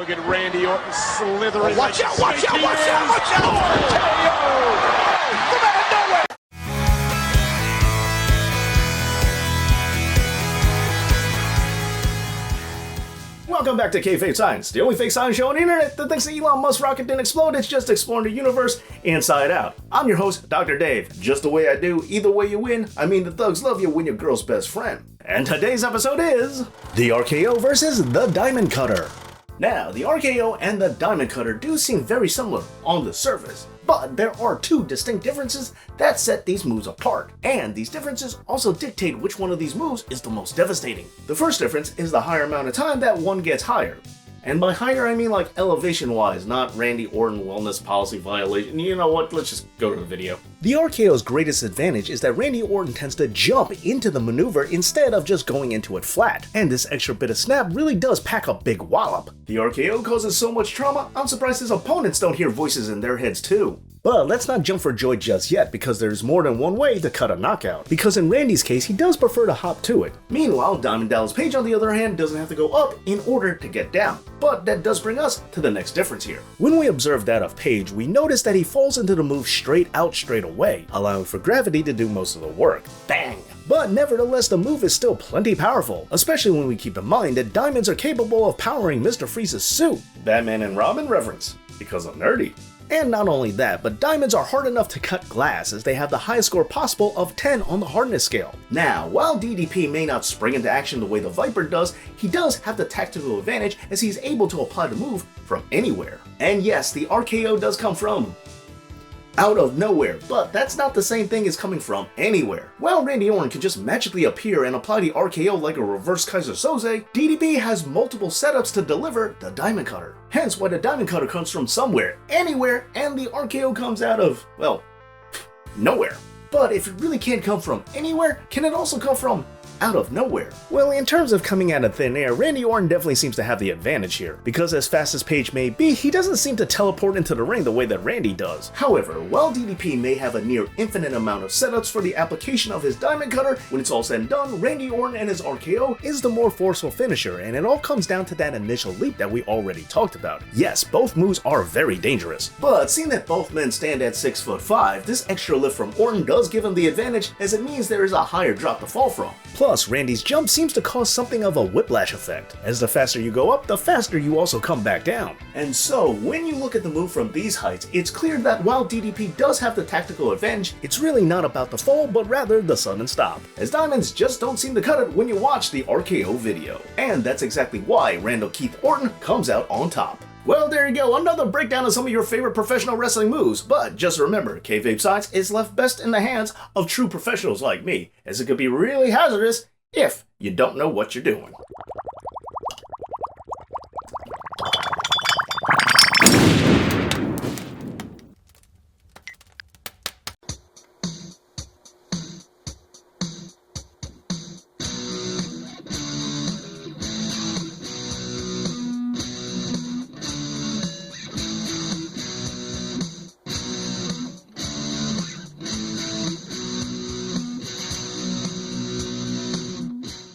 Look at Randy Orton slithering. Watch out, watch out, watch out, watch out! RKO! From out of nowhere! Welcome back to Kayfabe Science, the only fake science show on the internet that thinks the Elon Musk rocket didn't explode, it's just exploring the universe inside out. I'm your host, Dr. Dave. Just the way I do, either way you win. I mean, the thugs love you when you're girl's best friend. And today's episode is the RKO versus the Diamond Cutter. Now, the RKO and the Diamond Cutter do seem very similar on the surface, but there are two distinct differences that set these moves apart, and these differences also dictate which one of these moves is the most devastating. The first difference is the higher amount of time that one gets higher. And by higher, I mean like elevation-wise, not Randy Orton wellness policy violation. You know what, let's just go to the video. The RKO's greatest advantage is that Randy Orton tends to jump into the maneuver instead of just going into it flat, and this extra bit of snap really does pack a big wallop. The RKO causes so much trauma, I'm surprised his opponents don't hear voices in their heads too. But let's not jump for joy just yet, because there's more than one way to cut a knockout. Because in Randy's case, he does prefer to hop to it. Meanwhile, Diamond Dallas Page on the other hand doesn't have to go up in order to get down. But that does bring us to the next difference here. When we observe that of Page, we notice that he falls into the move straight out straight away, allowing for gravity to do most of the work. Bang! But nevertheless, the move is still plenty powerful, especially when we keep in mind that diamonds are capable of powering Mr. Freeze's suit. Batman and Robin reference, because I'm nerdy. And not only that, but diamonds are hard enough to cut glass as they have the highest score possible of 10 on the hardness scale. Now, while DDP may not spring into action the way the Viper does, he does have the tactical advantage as he's able to apply the move from anywhere. And yes, the RKO does come from out of nowhere, but that's not the same thing as coming from anywhere. While Randy Orton can just magically appear and apply the RKO like a reverse Kaiser Soze, DDP has multiple setups to deliver the Diamond Cutter. Hence why the Diamond Cutter comes from somewhere, anywhere, and the RKO comes out of, well, nowhere. But if it really can't come from anywhere, can it also come from out of nowhere? Well, in terms of coming out of thin air, Randy Orton definitely seems to have the advantage here, because as fast as Page may be, he doesn't seem to teleport into the ring the way that Randy does. However, while DDP may have a near infinite amount of setups for the application of his Diamond Cutter, when it's all said and done, Randy Orton and his RKO is the more forceful finisher, and it all comes down to that initial leap that we already talked about. Yes, both moves are very dangerous, but seeing that both men stand at 6'5", this extra lift from Orton does give him the advantage, as it means there is a higher drop to fall from. Plus, Randy's jump seems to cause something of a whiplash effect, as the faster you go up, the faster you also come back down. And so, when you look at the move from these heights, it's clear that while DDP does have the tactical advantage, it's really not about the fall, but rather the sudden stop, as diamonds just don't seem to cut it when you watch the RKO video. And that's exactly why Randall Keith Orton comes out on top. Well, there you go, another breakdown of some of your favorite professional wrestling moves, but just remember, Kayfabe Science is left best in the hands of true professionals like me, as it could be really hazardous if you don't know what you're doing.